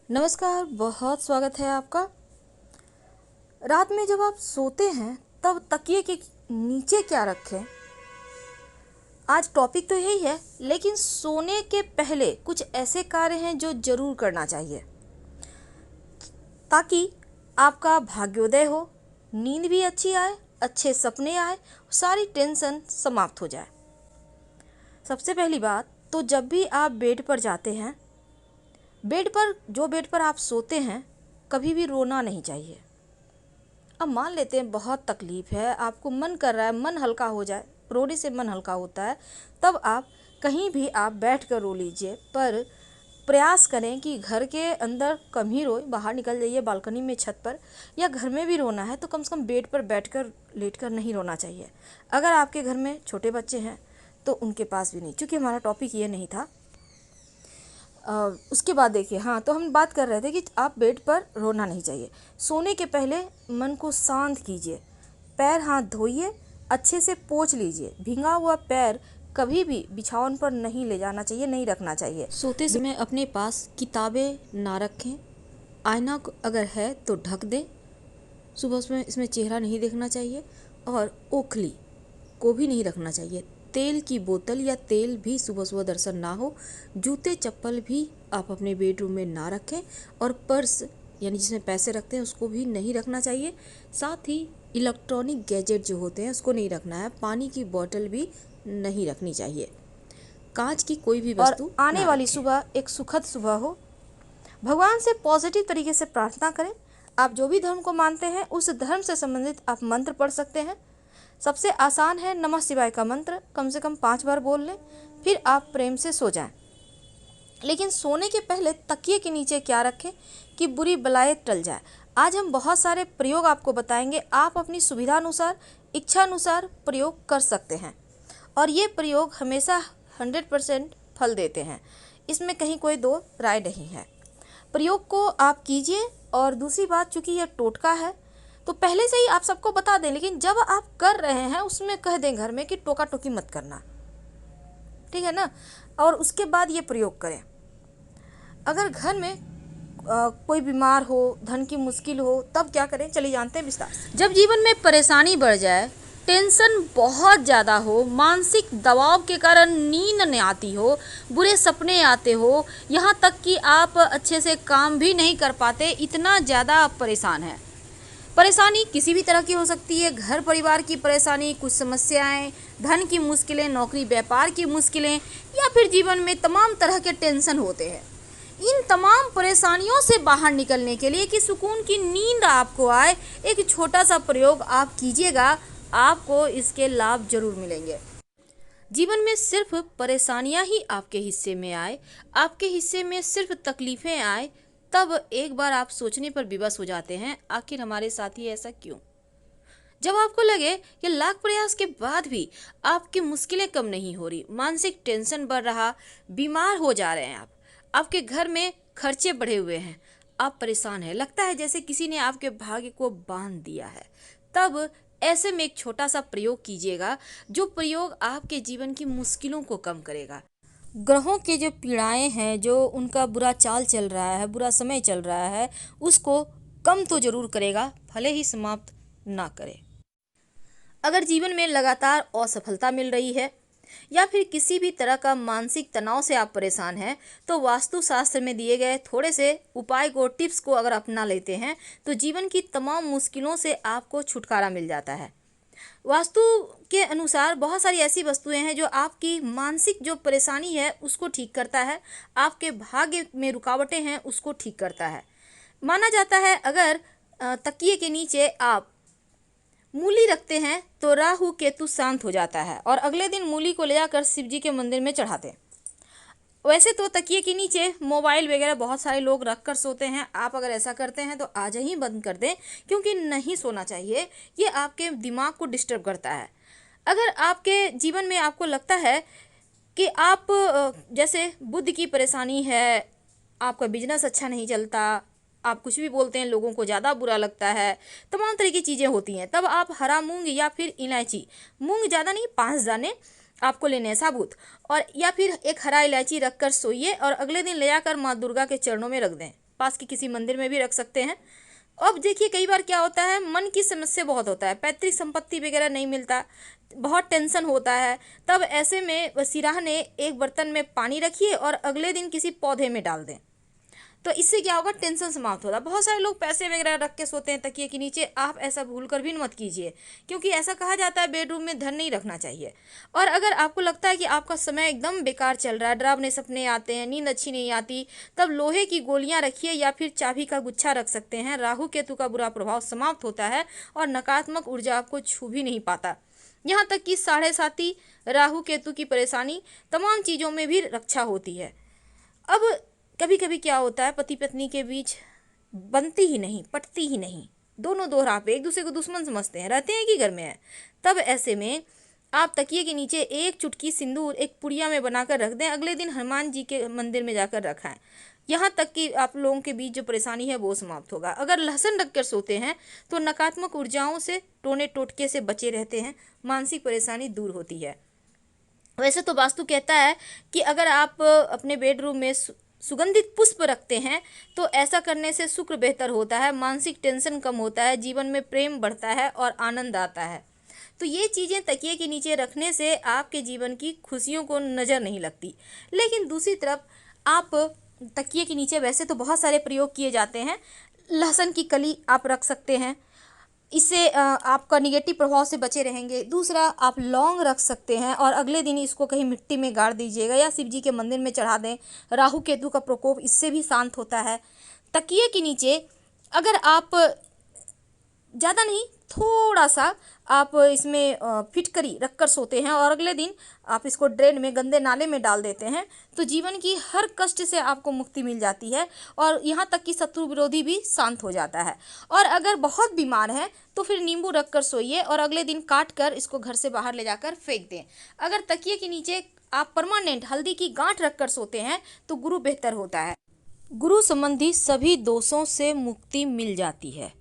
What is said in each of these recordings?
नमस्कार, बहुत स्वागत है आपका। रात में जब आप सोते हैं तब तकिए के नीचे क्या रखें? आज टॉपिक तो यही है, लेकिन सोने के पहले कुछ ऐसे कार्य हैं जो जरूर करना चाहिए ताकि आपका भाग्योदय हो, नींद भी अच्छी आए, अच्छे सपने आए, सारी टेंशन समाप्त हो जाए। सबसे पहली बात तो जब भी आप बेड पर जाते हैं, बेड पर आप सोते हैं, कभी भी रोना नहीं चाहिए। अब मान लेते हैं बहुत तकलीफ है, आपको मन कर रहा है मन हल्का हो जाए, रोने से मन हल्का होता है, तब आप कहीं भी आप बैठ कर रो लीजिए, पर प्रयास करें कि घर के अंदर कम ही रोए, बाहर निकल जाइए बालकनी में, छत पर, या घर में भी रोना है तो कम से कम बेड पर बैठकर लेटकर नहीं रोना चाहिए। अगर आपके घर में छोटे बच्चे हैं तो उनके पास भी नहीं, क्योंकि हमारा टॉपिक ये नहीं था। उसके बाद देखिए, हाँ, तो हम बात कर रहे थे कि आप बेड पर रोना नहीं चाहिए। सोने के पहले मन को शांत कीजिए, पैर हाथ धोइए, अच्छे से पोंछ लीजिए। भींगा हुआ पैर कभी भी बिछावन पर नहीं ले जाना चाहिए, नहीं रखना चाहिए। सोते समय अपने पास किताबें ना रखें, आईना अगर है तो ढक दें, सुबह उसमें इसमें चेहरा नहीं देखना चाहिए, और ओखली को भी नहीं रखना चाहिए। तेल की बोतल या तेल भी सुबह सुबह दर्शन ना हो। जूते चप्पल भी आप अपने बेडरूम में ना रखें, और पर्स यानी जिसमें पैसे रखते हैं उसको भी नहीं रखना चाहिए। साथ ही इलेक्ट्रॉनिक गैजेट जो होते हैं उसको नहीं रखना है। पानी की बोतल भी नहीं रखनी चाहिए। कांच की कोई भी वस्तु और आने वाली सुबह एक सुखद सुबह हो। भगवान से पॉजिटिव तरीके से प्रार्थना करें। आप जो भी धर्म को मानते हैं उस धर्म से संबंधित आप मंत्र पढ़ सकते हैं। सबसे आसान है नमः शिवाय का मंत्र, कम से कम 5 बार बोल लें, फिर आप प्रेम से सो जाएं। लेकिन सोने के पहले तकिए के नीचे क्या रखें कि बुरी बलाएं टल जाए। आज हम बहुत सारे प्रयोग आपको बताएंगे, आप अपनी सुविधानुसार, इच्छानुसार प्रयोग कर सकते हैं, और ये प्रयोग हमेशा 100% फल देते हैं, इसमें कहीं कोई दो राय नहीं है। प्रयोग को आप कीजिए। और दूसरी बात, चूँकि यह टोटका है तो पहले से ही आप सबको बता दें, लेकिन जब आप कर रहे हैं उसमें कह दें घर में कि टोका टोकी मत करना, ठीक है ना। और उसके बाद ये प्रयोग करें। अगर घर में कोई बीमार हो, धन की मुश्किल हो, तब क्या करें, चलिए जानते हैं विस्तार से। जब जीवन में परेशानी बढ़ जाए, टेंशन बहुत ज़्यादा हो, मानसिक दबाव के कारण नींद नहीं आती हो, बुरे सपने आते हो, यहाँ तक कि आप अच्छे से काम भी नहीं कर पाते, इतना ज़्यादा आप परेशान हैं। परेशानी किसी भी तरह की हो सकती है, घर परिवार की परेशानी, कुछ समस्याएं, धन की मुश्किलें, नौकरी व्यापार की मुश्किलें, या फिर जीवन में तमाम तरह के टेंशन होते हैं। इन तमाम परेशानियों से बाहर निकलने के लिए कि सुकून की नींद आपको आए, एक छोटा सा प्रयोग आप कीजिएगा, आपको इसके लाभ जरूर मिलेंगे। जीवन में सिर्फ परेशानियां ही आपके हिस्से में आए, आपके हिस्से में सिर्फ तकलीफें आए, तब एक बार आप सोचने पर विवश हो जाते हैं, आखिर हमारे साथ ही ऐसा क्यों। जब आपको लगे कि लाख प्रयास के बाद भी आपकी मुश्किलें कम नहीं हो रही, मानसिक टेंशन बढ़ रहा, बीमार हो जा रहे हैं आप, आपके घर में खर्चे बढ़े हुए हैं, आप परेशान हैं, लगता है जैसे किसी ने आपके भाग्य को बांध दिया है, तब ऐसे में एक छोटा सा प्रयोग कीजिएगा, जो प्रयोग आपके जीवन की मुश्किलों को कम करेगा। ग्रहों के जो पीड़ाएं हैं, जो उनका बुरा चाल चल रहा है, बुरा समय चल रहा है, उसको कम तो जरूर करेगा, भले ही समाप्त ना करे। अगर जीवन में लगातार असफलता मिल रही है, या फिर किसी भी तरह का मानसिक तनाव से आप परेशान हैं, तो वास्तुशास्त्र में दिए गए थोड़े से उपाय को, टिप्स को अगर अपना लेते हैं तो जीवन की तमाम मुश्किलों से आपको छुटकारा मिल जाता है। वास्तु के अनुसार बहुत सारी ऐसी वस्तुएं हैं जो आपकी मानसिक जो परेशानी है उसको ठीक करता है, आपके भाग्य में रुकावटें हैं उसको ठीक करता है। माना जाता है अगर तकिए के नीचे आप मूली रखते हैं तो राहु केतु शांत हो जाता है, और अगले दिन मूली को ले जाकर शिव जी के मंदिर में चढ़ाते हैं। वैसे तो तकिए के नीचे मोबाइल वगैरह बहुत सारे लोग रख कर सोते हैं, आप अगर ऐसा करते हैं तो आज ही बंद कर दें, क्योंकि नहीं सोना चाहिए, ये आपके दिमाग को डिस्टर्ब करता है। अगर आपके जीवन में आपको लगता है कि आप जैसे बुद्ध की परेशानी है, आपका बिजनेस अच्छा नहीं चलता, आप कुछ भी बोलते हैं लोगों को ज़्यादा बुरा लगता है, तमाम तरह की चीज़ें होती हैं, तब आप हरा मूंग या फिर इलायची, मूंग ज़्यादा नहीं 5 दाने आपको लेने हैं साबुत, और या फिर एक हरा इलायची रखकर सोइए, और अगले दिन ले जाकर माँ दुर्गा के चरणों में रख दें। पास के किसी मंदिर में भी रख सकते हैं। अब देखिए कई बार क्या होता है, मन की समस्या बहुत होता है, पैतृक संपत्ति वगैरह नहीं मिलता, बहुत टेंशन होता है। तब ऐसे में सिराहने एक बर्तन में पानी रखिए और अगले दिन किसी पौधे में डाल दें, तो इससे क्या होगा, टेंशन समाप्त होगा। बहुत सारे लोग पैसे वगैरह रख के सोते हैं तकिए के नीचे, आप ऐसा भूल कर भी मत कीजिए, क्योंकि ऐसा कहा जाता है बेडरूम में धन नहीं रखना चाहिए। और अगर आपको लगता है कि आपका समय एकदम बेकार चल रहा है, डरावने सपने आते हैं, नींद अच्छी नहीं आती, तब लोहे की गोलियां रखिए या फिर चाबी का गुच्छा रख सकते हैं। राहु केतु का बुरा प्रभाव समाप्त होता है और नकारात्मक ऊर्जा आपको छू भी नहीं पाता। यहाँ तक कि साढ़े साथी, राहु केतु की परेशानी, तमाम चीज़ों में भी रक्षा होती है। अब कभी कभी क्या होता है, पति पत्नी के बीच बनती ही नहीं, पटती ही नहीं, दोनों दो राह पे एक दूसरे को दुश्मन समझते हैं, रहते हैं कि घर में है। तब ऐसे में आप तकिए के नीचे एक चुटकी सिंदूर एक पुड़िया में बनाकर रख दें, अगले दिन हनुमान जी के मंदिर में जाकर रखाएं। यहाँ तक कि आप लोगों के बीच जो परेशानी है वो समाप्त होगा। अगर लहसुन रख कर सोते हैं तो नकारात्मक ऊर्जाओं से, टोने टोटके से बचे रहते हैं, मानसिक परेशानी दूर होती है। वैसे तो वास्तु कहता है कि अगर आप अपने बेडरूम में सुगंधित पुष्प रखते हैं तो ऐसा करने से शुक्र बेहतर होता है, मानसिक टेंशन कम होता है, जीवन में प्रेम बढ़ता है और आनंद आता है। तो ये चीज़ें तकिए के नीचे रखने से आपके जीवन की खुशियों को नज़र नहीं लगती। लेकिन दूसरी तरफ आप तकिए के नीचे वैसे तो बहुत सारे प्रयोग किए जाते हैं। लहसुन की कली आप रख सकते हैं, इससे आपका निगेटिव प्रभाव से बचे रहेंगे। दूसरा, आप लौंग रख सकते हैं और अगले दिन इसको कहीं मिट्टी में गाड़ दीजिएगा या शिव जी के मंदिर में चढ़ा दें। राहु केतु का प्रकोप इससे भी शांत होता है। तकिए के नीचे अगर आप ज़्यादा नहीं, थोड़ा सा आप इसमें फिटकरी रखकर सोते हैं और अगले दिन आप इसको ड्रेन में, गंदे नाले में डाल देते हैं, तो जीवन की हर कष्ट से आपको मुक्ति मिल जाती है और यहाँ तक कि शत्रु विरोधी भी शांत हो जाता है। और अगर बहुत बीमार हैं तो फिर नींबू रख कर सोइए और अगले दिन काट कर इसको घर से बाहर ले जाकर फेंक दें। अगर तकिए के नीचे आप परमानेंट हल्दी की गांठ रख कर सोते हैं तो गुरु बेहतर होता है, गुरु संबंधी सभी दोषों से मुक्ति मिल जाती है,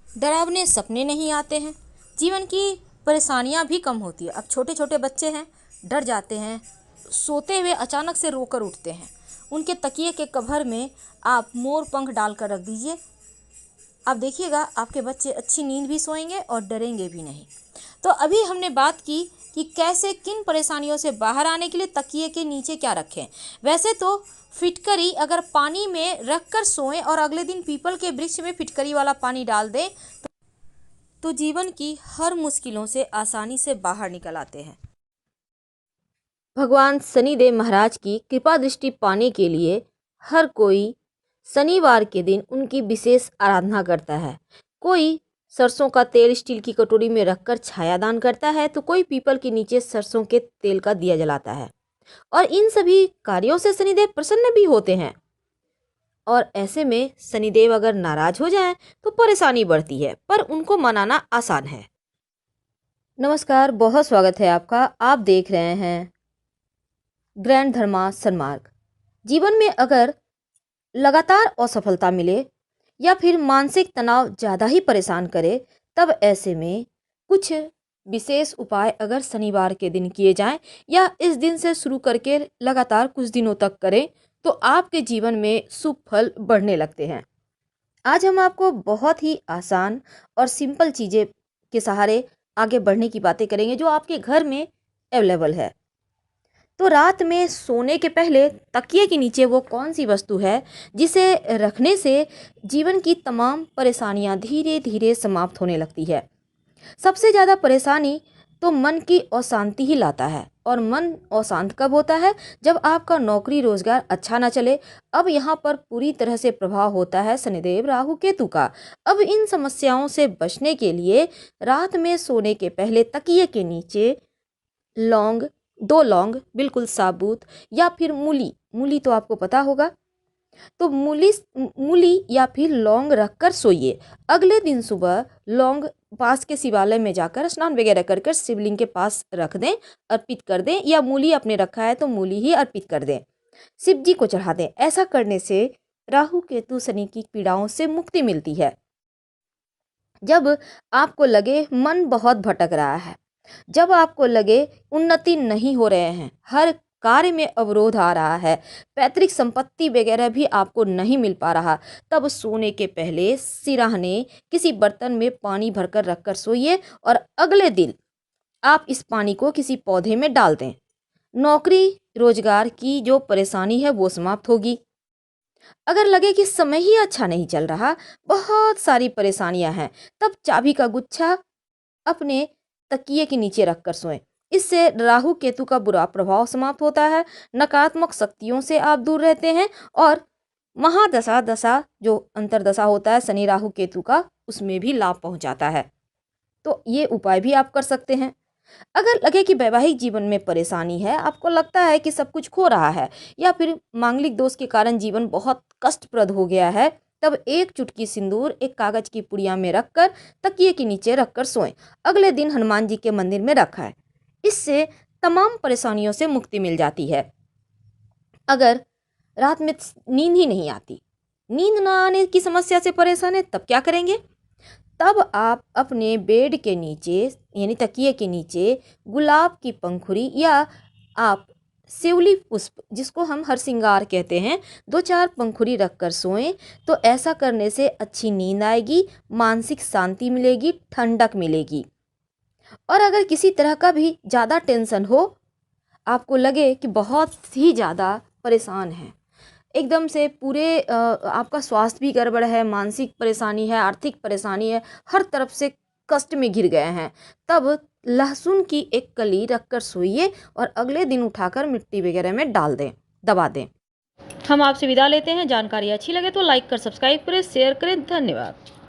डरावने सपने नहीं आते हैं, जीवन की परेशानियां भी कम होती है। अब छोटे छोटे बच्चे हैं, डर जाते हैं, सोते हुए अचानक से रोकर उठते हैं, उनके तकिए के कवर में आप मोर पंख डालकर रख दीजिए। आप देखिएगा आपके बच्चे अच्छी नींद भी सोएंगे और डरेंगे भी नहीं। तो अभी हमने बात की कि कैसे, किन परेशानियों से बाहर आने के लिए तकिए के नीचे क्या रखें। वैसे तो फिटकरी अगर पानी में रख कर सोएं और अगले दिन पीपल के वृक्ष में फिटकरी वाला पानी डाल दें तो जीवन की हर मुश्किलों से आसानी से बाहर निकल आते हैं। भगवान शनिदेव महाराज की कृपा दृष्टि पाने के लिए हर कोई शनिवार के दिन उनकी विशेष आराधना करता है। कोई सरसों का तेल स्टील की कटोरी में रखकर छायादान करता है, तो कोई पीपल के नीचे सरसों के तेल का दिया जलाता है। और इन सभी कार्यों से शनिदेव प्रसन्न भी होते हैं। और ऐसे में शनिदेव अगर नाराज हो जाएं तो परेशानी बढ़ती है, पर उनको मनाना आसान है। नमस्कार, बहुत स्वागत है आपका। आप देख रहे हैं ग्रैंड धर्मा सन्मार्ग। जीवन में अगर लगातार असफलता मिले या फिर मानसिक तनाव ज़्यादा ही परेशान करे, तब ऐसे में कुछ विशेष उपाय अगर शनिवार के दिन किए जाएं या इस दिन से शुरू करके लगातार कुछ दिनों तक करें तो आपके जीवन में शुभ फल बढ़ने लगते हैं। आज हम आपको बहुत ही आसान और सिंपल चीज़ें के सहारे आगे बढ़ने की बातें करेंगे जो आपके घर में अवेलेबल है। तो रात में सोने के पहले तकिए के नीचे वो कौन सी वस्तु है जिसे रखने से जीवन की तमाम परेशानियां धीरे धीरे समाप्त होने लगती है। सबसे ज़्यादा परेशानी तो मन की अशांति ही लाता है, और मन अशांत कब होता है? जब आपका नौकरी रोजगार अच्छा ना चले। अब यहाँ पर पूरी तरह से प्रभाव होता है शनिदेव राहु केतु का। अब इन समस्याओं से बचने के लिए रात में सोने के पहले तकिए के नीचे लौंग, 2 लौंग बिल्कुल साबुत, या फिर मूली तो आपको पता होगा, तो मूली या फिर लौंग रखकर सोइए। अगले दिन सुबह लौंग पास के शिवालय में जाकर स्नान वगैरह कर कर शिवलिंग के पास रख दें, अर्पित कर दें, या मूली आपने रखा है तो मूली ही अर्पित कर दें, शिव जी को चढ़ा दें। ऐसा करने से राहु केतु शनि की पीड़ाओं से मुक्ति मिलती है। जब आपको लगे मन बहुत भटक रहा है, जब आपको लगे उन्नति नहीं हो रहे हैं, हर कार्य में अवरोध आ रहा है, पैतृक संपत्ति वगैरह भी आपको नहीं मिल पा रहा, तब सोने के पहले सिरहाने किसी बर्तन में पानी भरकर रखकर सोइए और अगले दिन आप इस पानी को किसी पौधे में डाल दें। नौकरी रोजगार की जो परेशानी है वो समाप्त होगी। अगर लगे कि समय ही अच्छा नहीं चल रहा, बहुत सारी परेशानियां हैं, तब चाबी का गुच्छा अपने तकिए के नीचे रखकर सोएं। इससे राहु केतु का बुरा प्रभाव समाप्त होता है, नकारात्मक शक्तियों से आप दूर रहते हैं और महादशा दशा जो अंतरदशा होता है शनि राहु केतु का, उसमें भी लाभ पहुंचाता है। तो ये उपाय भी आप कर सकते हैं। अगर लगे कि वैवाहिक जीवन में परेशानी है, आपको लगता है कि सब कुछ खो रहा है या फिर मांगलिक दोष के कारण जीवन बहुत कष्टप्रद हो गया है, तब एक चुटकी सिंदूर एक कागज की पुड़िया में रखकर तकिए के नीचे रखकर सोएं। अगले दिन हनुमान जी के मंदिर में रखा है। इससे तमाम परेशानियों से मुक्ति मिल जाती है। अगर रात में नींद ही नहीं आती, नींद ना आने की समस्या से परेशान है, तब क्या करेंगे? तब आप अपने बेड के नीचे यानी तकिए के नीचे गुलाब की पंखुड़ी या आप शिवली पुष्प, जिसको हम हरसिंगार कहते हैं, 2-4 पंखुड़ी रखकर सोएं। तो ऐसा करने से अच्छी नींद आएगी, मानसिक शांति मिलेगी, ठंडक मिलेगी। और अगर किसी तरह का भी ज़्यादा टेंशन हो, आपको लगे कि बहुत ही ज़्यादा परेशान हैं, एकदम से पूरे आपका स्वास्थ्य भी गड़बड़ है, मानसिक परेशानी है, आर्थिक परेशानी है, हर तरफ से कष्ट में घिर गए हैं, तब लहसुन की एक कली रखकर सोइए और अगले दिन उठाकर मिट्टी वगैरह में डाल दें, दबा दें। हम आपसे विदा लेते हैं। जानकारी अच्छी लगे तो लाइक कर सब्सक्राइब करें, शेयर करें। धन्यवाद।